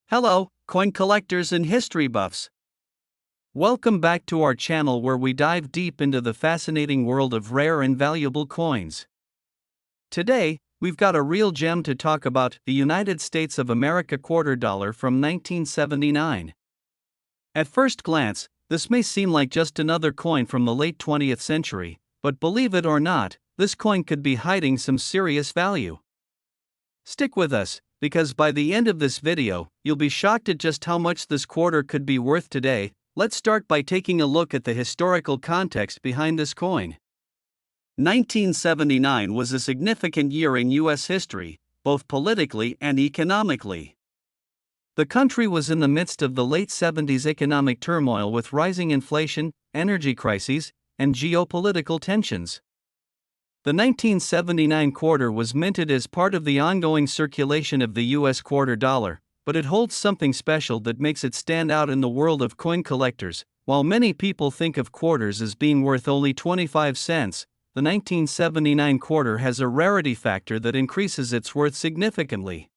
Hello, coin collectors and history buffs. Welcome back to our channel where we dive deep into the fascinating world of rare and valuable coins. Today, we've got a real gem to talk about: the United States of America quarter dollar from 1979. At first glance, this may seem like just another coin from the late 20th century, but believe it or not, this coin could be hiding some serious value. Stick with us, because by the end of this video, you'll be shocked at just how much this quarter could be worth today. Let's start by taking a look at the historical context behind this coin. 1979 was a significant year in U.S. history, both politically and economically. The country was in the midst of the late 70s economic turmoil with rising inflation, energy crises, and geopolitical tensions. The 1979 quarter was minted as part of the ongoing circulation of the U.S. quarter dollar, but it holds something special that makes it stand out in the world of coin collectors. While many people think of quarters as being worth only 25 cents, the 1979 quarter has a rarity factor that increases its worth significantly.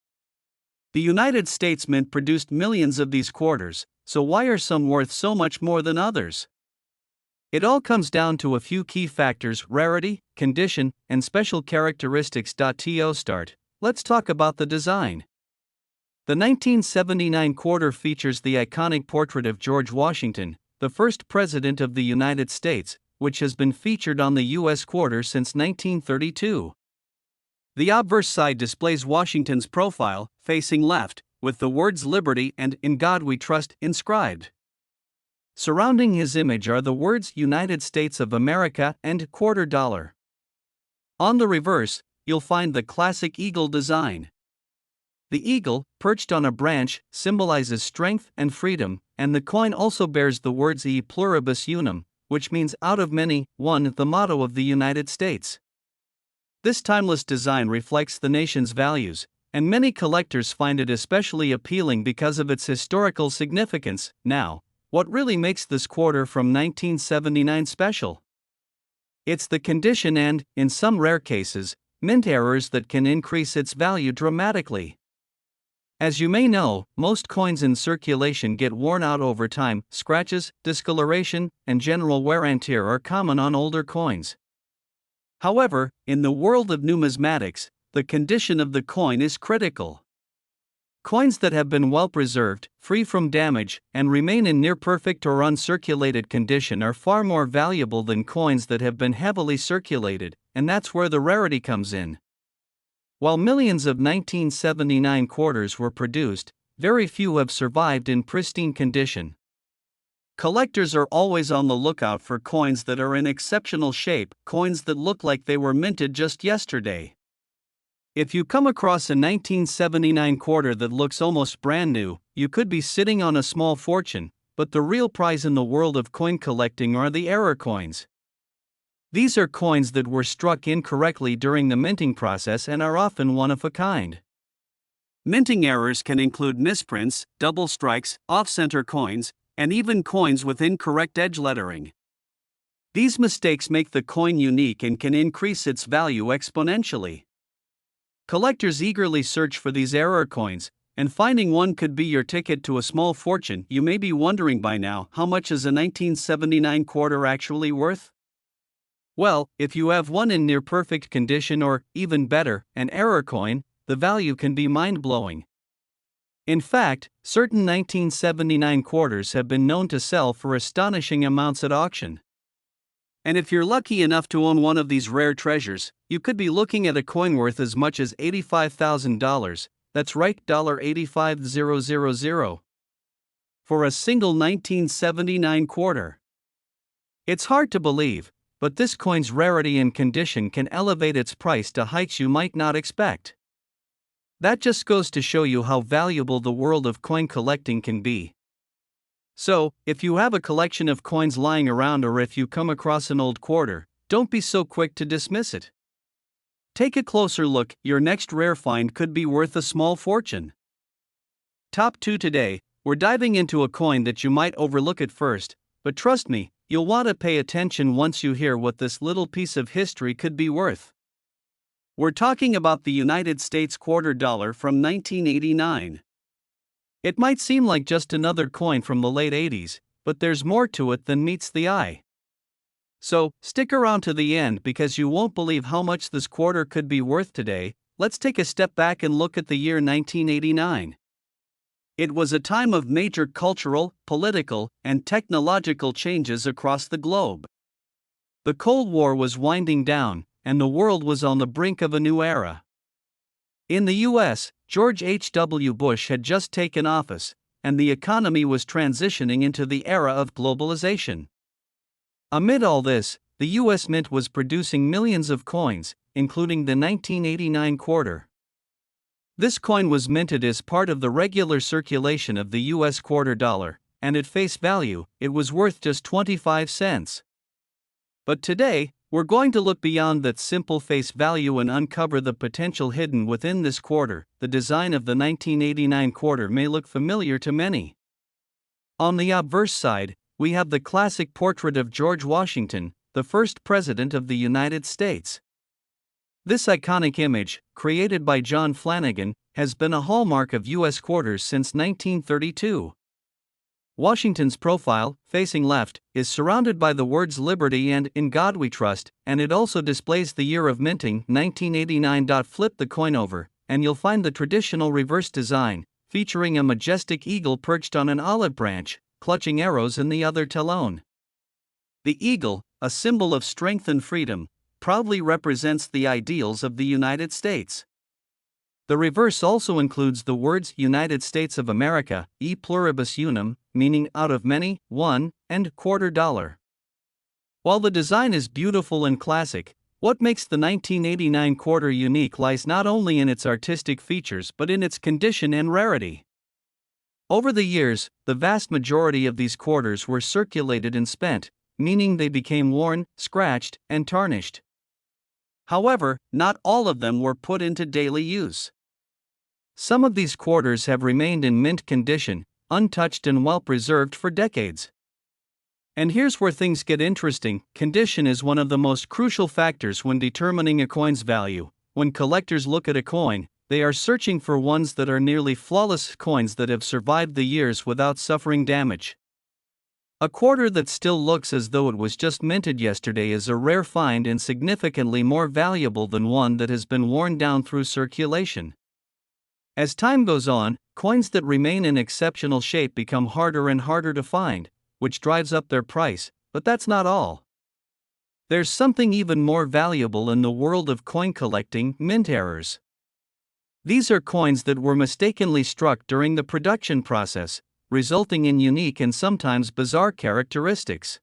The United States Mint produced millions of these quarters, so why are some worth so much more than others? It all comes down to a few key factors: rarity, condition, and special characteristics. To start, let's talk about the design. The 1979 quarter features the iconic portrait of George Washington, the first president of the United States, which has been featured on the U.S. quarter since 1932. The obverse side displays Washington's profile, facing left, with the words "Liberty" and "In God We Trust" inscribed. Surrounding his image are the words "United States of America" and "quarter dollar." On the reverse, you'll find the classic eagle design. The eagle, perched on a branch, symbolizes strength and freedom, and the coin also bears the words "E pluribus unum," which means "out of many, one," the motto of the United States. This timeless design reflects the nation's values, and many collectors find it especially appealing because of its historical significance. Now, what really makes this quarter from 1979 special? It's the condition and, in some rare cases, mint errors that can increase its value dramatically. As you may know, most coins in circulation get worn out over time. Scratches, discoloration, and general wear and tear are common on older coins. However, in the world of numismatics, the condition of the coin is critical. Coins that have been well preserved, free from damage, and remain in near perfect or uncirculated condition are far more valuable than coins that have been heavily circulated, and that's where the rarity comes in. While millions of 1979 quarters were produced, very few have survived in pristine condition. Collectors are always on the lookout for coins that are in exceptional shape, coins that look like they were minted just yesterday. If you come across a 1979 quarter that looks almost brand new, you could be sitting on a small fortune, but the real prize in the world of coin collecting are the error coins. These are coins that were struck incorrectly during the minting process and are often one of a kind. Minting errors can include misprints, double strikes, off-center coins, and even coins with incorrect edge lettering. These mistakes make the coin unique and can increase its value exponentially. Collectors eagerly search for these error coins, and finding one could be your ticket to a small fortune. You may be wondering by now, how much is a 1979 quarter actually worth? Well, if you have one in near perfect condition or, even better, an error coin, the value can be mind-blowing. In fact, certain 1979 quarters have been known to sell for astonishing amounts at auction. And if you're lucky enough to own one of these rare treasures, you could be looking at a coin worth as much as $85,000, that's right, $85,000, for a single 1979 quarter. It's hard to believe, but this coin's rarity and condition can elevate its price to heights you might not expect. That just goes to show you how valuable the world of coin collecting can be. So, if you have a collection of coins lying around or if you come across an old quarter, don't be so quick to dismiss it. Take a closer look, your next rare find could be worth a small fortune. Top 2 today, we're diving into a coin that you might overlook at first, but trust me, you'll want to pay attention once you hear what this little piece of history could be worth. We're talking about the United States quarter dollar from 1989. It might seem like just another coin from the late 80s, but there's more to it than meets the eye. So, stick around to the end because you won't believe how much this quarter could be worth today. Let's take a step back and look at the year 1989. It was a time of major cultural, political, and technological changes across the globe. The Cold War was winding down, and the world was on the brink of a new era. In the US, George H.W. Bush had just taken office, and the economy was transitioning into the era of globalization. Amid all this, the US Mint was producing millions of coins, including the 1989 quarter. This coin was minted as part of the regular circulation of the US quarter dollar, and at face value, it was worth just 25 cents. But today, we're going to look beyond that simple face value and uncover the potential hidden within this quarter. The design of the 1989 quarter may look familiar to many. On the obverse side, we have the classic portrait of George Washington, the first President of the United States. This iconic image, created by John Flanagan, has been a hallmark of U.S. quarters since 1932. Washington's profile, facing left, is surrounded by the words Liberty and In God We Trust, and it also displays the year of minting, 1989. Flip the coin over, and you'll find the traditional reverse design, featuring a majestic eagle perched on an olive branch, clutching arrows in the other talon. The eagle, a symbol of strength and freedom, proudly represents the ideals of the United States. The reverse also includes the words United States of America, e pluribus unum, meaning out of many, one, and quarter dollar. While the design is beautiful and classic, what makes the 1989 quarter unique lies not only in its artistic features but in its condition and rarity. Over the years, the vast majority of these quarters were circulated and spent, meaning they became worn, scratched, and tarnished. However, not all of them were put into daily use. Some of these quarters have remained in mint condition, untouched and well preserved for decades. And here's where things get interesting. Condition is one of the most crucial factors when determining a coin's value. When collectors look at a coin, they are searching for ones that are nearly flawless, coins that have survived the years without suffering damage. A quarter that still looks as though it was just minted yesterday is a rare find and significantly more valuable than one that has been worn down through circulation. As time goes on, coins that remain in exceptional shape become harder and harder to find, which drives up their price, but that's not all. There's something even more valuable in the world of coin collecting: mint errors. These are coins that were mistakenly struck during the production process, resulting in unique and sometimes bizarre characteristics.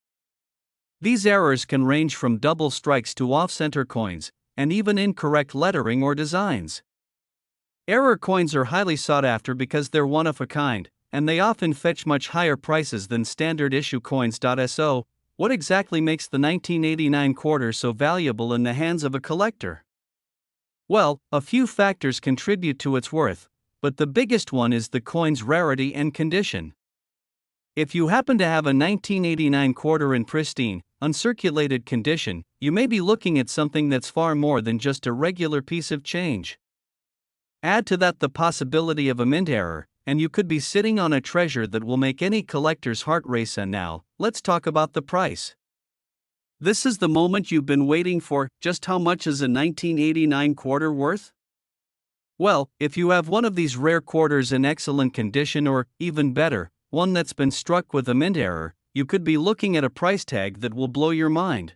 These errors can range from double strikes to off-center coins, and even incorrect lettering or designs. Error coins are highly sought after because they're one of a kind, and they often fetch much higher prices than standard issue coins. So, what exactly makes the 1989 quarter so valuable in the hands of a collector? Well, a few factors contribute to its worth, but the biggest one is the coin's rarity and condition. If you happen to have a 1989 quarter in pristine, uncirculated condition, you may be looking at something that's far more than just a regular piece of change. Add to that the possibility of a mint error, and you could be sitting on a treasure that will make any collector's heart race. And now, let's talk about the price. This is the moment you've been waiting for. Just how much is a 1989 quarter worth? Well, if you have one of these rare quarters in excellent condition, or, even better, one that's been struck with a mint error, you could be looking at a price tag that will blow your mind.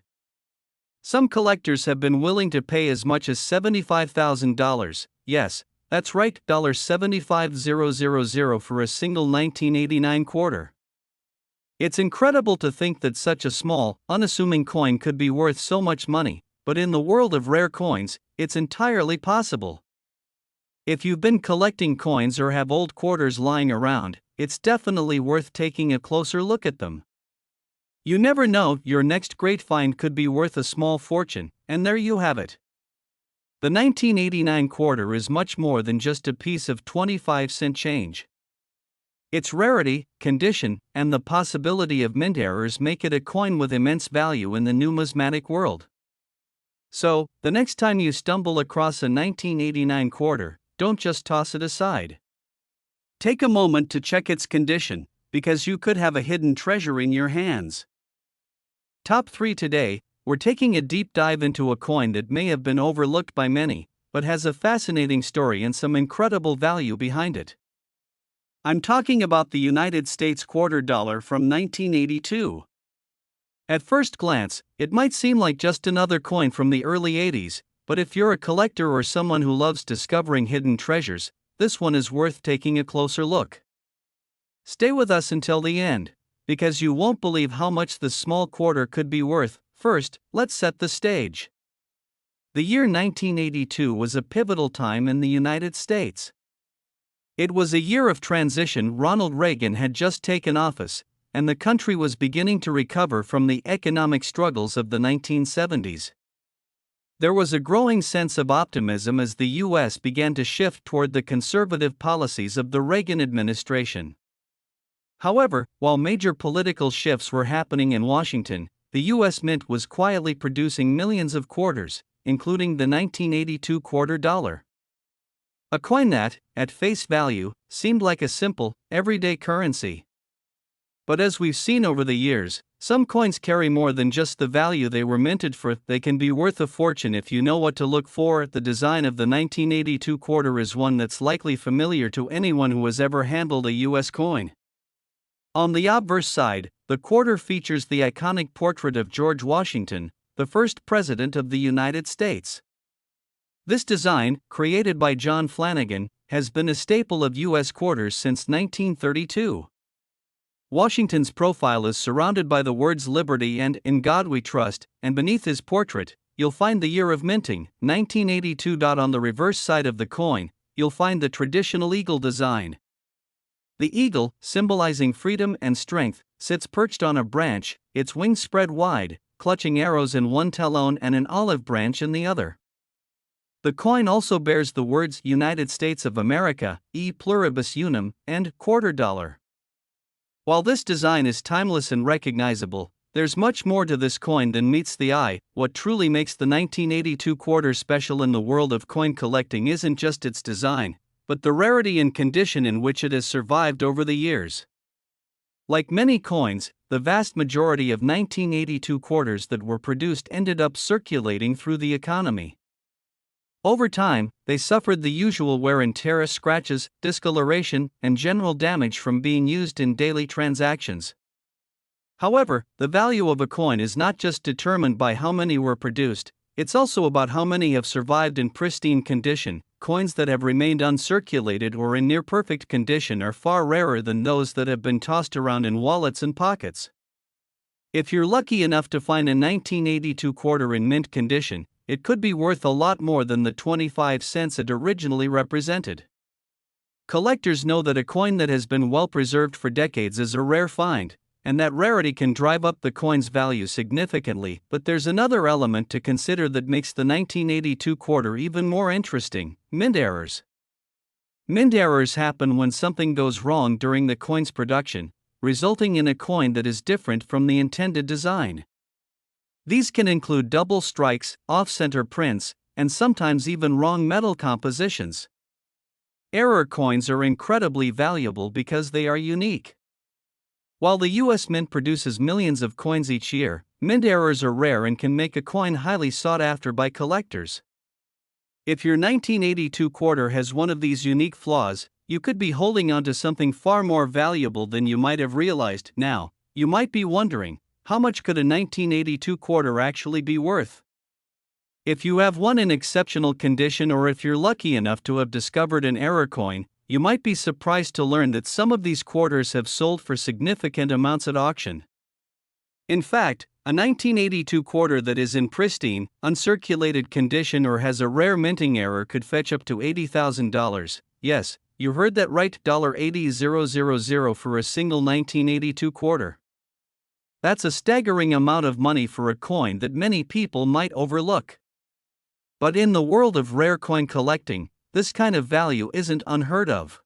Some collectors have been willing to pay as much as $75,000, yes, that's right, $75,000 for a single 1989 quarter. It's incredible to think that such a small, unassuming coin could be worth so much money, but in the world of rare coins, it's entirely possible. If you've been collecting coins or have old quarters lying around, it's definitely worth taking a closer look at them. You never know, your next great find could be worth a small fortune, and there you have it. The 1989 quarter is much more than just a piece of 25-cent change. Its rarity, condition, and the possibility of mint errors make it a coin with immense value in the numismatic world. So, the next time you stumble across a 1989 quarter, don't just toss it aside. Take a moment to check its condition, because you could have a hidden treasure in your hands. Top 3 today, we're taking a deep dive into a coin that may have been overlooked by many, but has a fascinating story and some incredible value behind it. I'm talking about the United States quarter dollar from 1982. At first glance, it might seem like just another coin from the early 80s, but if you're a collector or someone who loves discovering hidden treasures, this one is worth taking a closer look. Stay with us until the end, because you won't believe how much this small quarter could be worth. First, let's set the stage. The year 1982 was a pivotal time in the United States. It was a year of transition. Ronald Reagan had just taken office, and the country was beginning to recover from the economic struggles of the 1970s. There was a growing sense of optimism as the U.S. began to shift toward the conservative policies of the Reagan administration. However, while major political shifts were happening in Washington, the U.S. Mint was quietly producing millions of quarters, including the 1982 quarter dollar. A coin that, at face value, seemed like a simple, everyday currency. But as we've seen over the years, some coins carry more than just the value they were minted for. They can be worth a fortune if you know what to look for. The design of the 1982 quarter is one that's likely familiar to anyone who has ever handled a U.S. coin. On the obverse side, the quarter features the iconic portrait of George Washington, the first President of the United States. This design, created by John Flanagan, has been a staple of U.S. quarters since 1932. Washington's profile is surrounded by the words Liberty and In God We Trust, and beneath his portrait, you'll find the year of minting, 1982. On the reverse side of the coin, you'll find the traditional eagle design. The eagle, symbolizing freedom and strength, sits perched on a branch, its wings spread wide, clutching arrows in one talon and an olive branch in the other. The coin also bears the words United States of America, E pluribus unum, and quarter dollar. While this design is timeless and recognizable, there's much more to this coin than meets the eye. What truly makes the 1982 quarter special in the world of coin collecting isn't just its design, but the rarity and condition in which it has survived over the years. Like many coins, the vast majority of 1982 quarters that were produced ended up circulating through the economy. Over time, they suffered the usual wear and tear, scratches, discoloration, and general damage from being used in daily transactions. However, the value of a coin is not just determined by how many were produced, it's also about how many have survived in pristine condition. Coins that have remained uncirculated or in near perfect condition are far rarer than those that have been tossed around in wallets and pockets. If you're lucky enough to find a 1982 quarter in mint condition, it could be worth a lot more than the 25 cents it originally represented. Collectors know that a coin that has been well preserved for decades is a rare find, and that rarity can drive up the coin's value significantly. But there's another element to consider that makes the 1982 quarter even more interesting: mint errors. Mint errors happen when something goes wrong during the coin's production, resulting in a coin that is different from the intended design. These can include double strikes, off-center prints, and sometimes even wrong metal compositions. Error coins are incredibly valuable because they are unique. While the U.S. Mint produces millions of coins each year, mint errors are rare and can make a coin highly sought after by collectors. If your 1982 quarter has one of these unique flaws, you could be holding on to something far more valuable than you might have realized. Now, you might be wondering, how much could a 1982 quarter actually be worth? If you have one in exceptional condition, or if you're lucky enough to have discovered an error coin, you might be surprised to learn that some of these quarters have sold for significant amounts at auction. In fact, a 1982 quarter that is in pristine, uncirculated condition or has a rare minting error could fetch up to $80,000. Yes, you heard that right, $80,000 for a single 1982 quarter. That's a staggering amount of money for a coin that many people might overlook. But in the world of rare coin collecting, this kind of value isn't unheard of.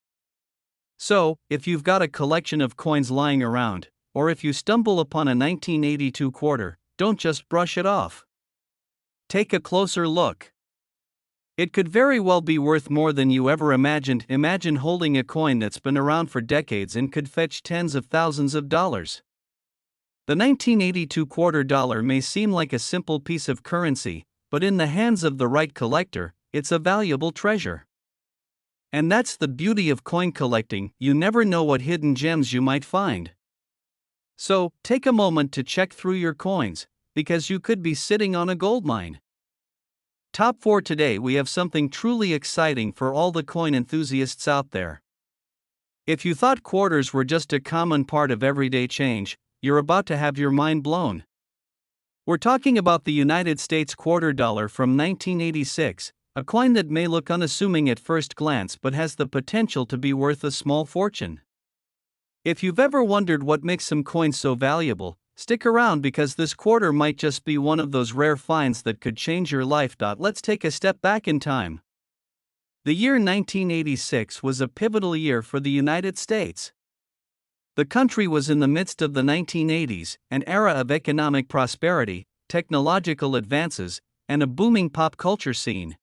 So, if you've got a collection of coins lying around, or if you stumble upon a 1982 quarter, don't just brush it off. Take a closer look. It could very well be worth more than you ever imagined. Imagine holding a coin that's been around for decades and could fetch tens of thousands of dollars. The 1982 quarter dollar may seem like a simple piece of currency, but in the hands of the right collector, it's a valuable treasure. And that's the beauty of coin collecting, you never know what hidden gems you might find. So, take a moment to check through your coins, because you could be sitting on a goldmine. Top 4 today, we have something truly exciting for all the coin enthusiasts out there. If you thought quarters were just a common part of everyday change, you're about to have your mind blown. We're talking about the United States quarter dollar from 1986, a coin that may look unassuming at first glance but has the potential to be worth a small fortune. If you've ever wondered what makes some coins so valuable, stick around because this quarter might just be one of those rare finds that could change your life. Let's take a step back in time. The year 1986 was a pivotal year for the United States. The country was in the midst of the 1980s, an era of economic prosperity, technological advances, and a booming pop culture scene.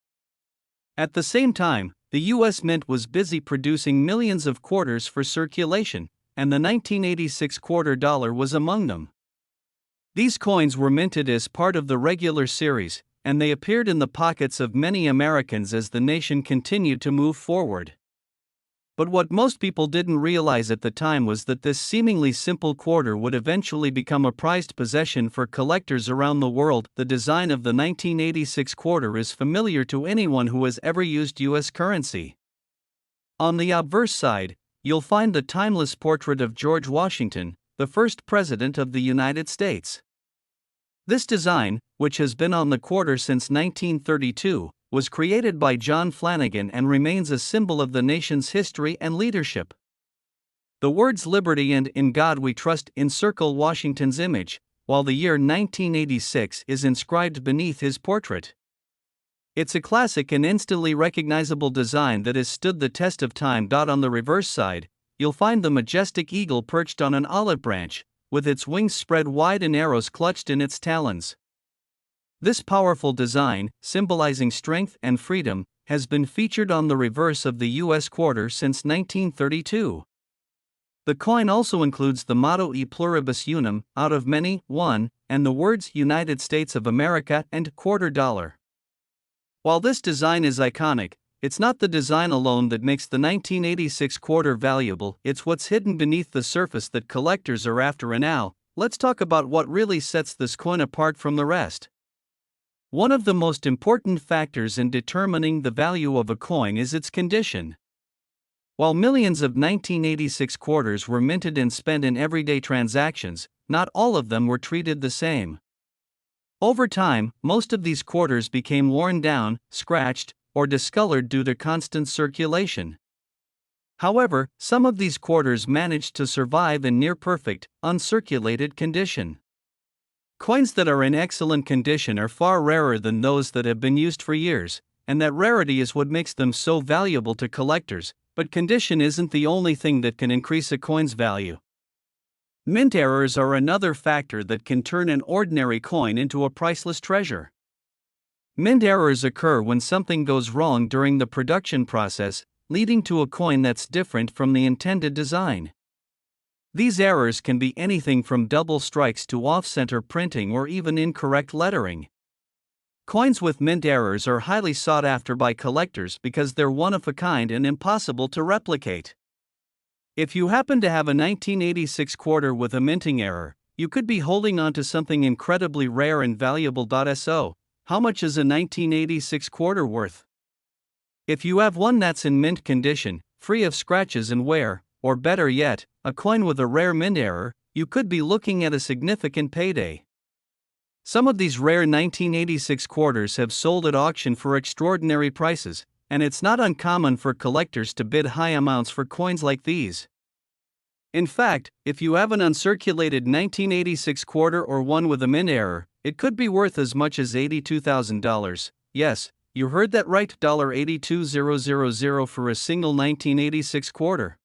At the same time, the U.S. Mint was busy producing millions of quarters for circulation, and the 1986 quarter dollar was among them. These coins were minted as part of the regular series, and they appeared in the pockets of many Americans as the nation continued to move forward. But what most people didn't realize at the time was that this seemingly simple quarter would eventually become a prized possession for collectors around the world. The design of the 1986 quarter is familiar to anyone who has ever used U.S. currency. On the obverse side, you'll find the timeless portrait of George Washington, the first President of the United States. This design, which has been on the quarter since 1932, was created by John Flanagan and remains a symbol of the nation's history and leadership. The words "Liberty" and "In God We Trust" encircle Washington's image, while the year 1986 is inscribed beneath his portrait. It's a classic and instantly recognizable design that has stood the test of time. On the reverse side, you'll find the majestic eagle perched on an olive branch, with its wings spread wide and arrows clutched in its talons. This powerful design, symbolizing strength and freedom, has been featured on the reverse of the U.S. quarter since 1932. The coin also includes the motto E pluribus unum, out of many, one, and the words United States of America and quarter dollar. While this design is iconic, it's not the design alone that makes the 1986 quarter valuable, it's what's hidden beneath the surface that collectors are after. And now, let's talk about what really sets this coin apart from the rest. One of the most important factors in determining the value of a coin is its condition. While millions of 1986 quarters were minted and spent in everyday transactions, not all of them were treated the same. Over time, most of these quarters became worn down, scratched, or discolored due to constant circulation. However, some of these quarters managed to survive in near-perfect, uncirculated condition. Coins that are in excellent condition are far rarer than those that have been used for years, and that rarity is what makes them so valuable to collectors. But condition isn't the only thing that can increase a coin's value. Mint errors are another factor that can turn an ordinary coin into a priceless treasure. Mint errors occur when something goes wrong during the production process, leading to a coin that's different from the intended design. These errors can be anything from double strikes to off-center printing or even incorrect lettering. Coins with mint errors are highly sought after by collectors because they're one of a kind and impossible to replicate. If you happen to have a 1986 quarter with a minting error, you could be holding on to something incredibly rare and valuable. So, how much is a 1986 quarter worth? If you have one that's in mint condition, free of scratches and wear, or better yet, a coin with a rare mint error, you could be looking at a significant payday. Some of these rare 1986 quarters have sold at auction for extraordinary prices, and it's not uncommon for collectors to bid high amounts for coins like these. In fact, if you have an uncirculated 1986 quarter or one with a mint error, it could be worth as much as $82,000. Yes, you heard that right, $82,000 for a single 1986 quarter.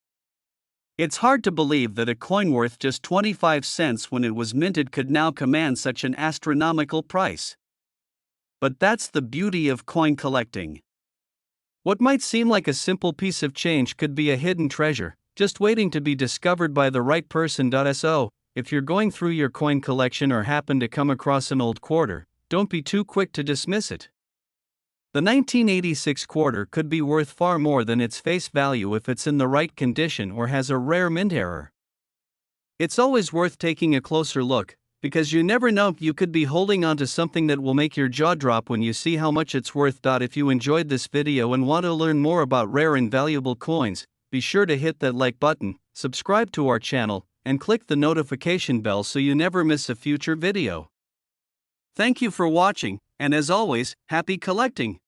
It's hard to believe that a coin worth just 25 cents when it was minted could now command such an astronomical price. But that's the beauty of coin collecting. What might seem like a simple piece of change could be a hidden treasure, just waiting to be discovered by the right person. So, if you're going through your coin collection or happen to come across an old quarter, don't be too quick to dismiss it. The 1986 quarter could be worth far more than its face value if it's in the right condition or has a rare mint error. It's always worth taking a closer look, because you never know, you could be holding onto something that will make your jaw drop when you see how much it's worth. If you enjoyed this video and want to learn more about rare and valuable coins, be sure to hit that like button, subscribe to our channel, and click the notification bell so you never miss a future video. Thank you for watching, and as always, happy collecting!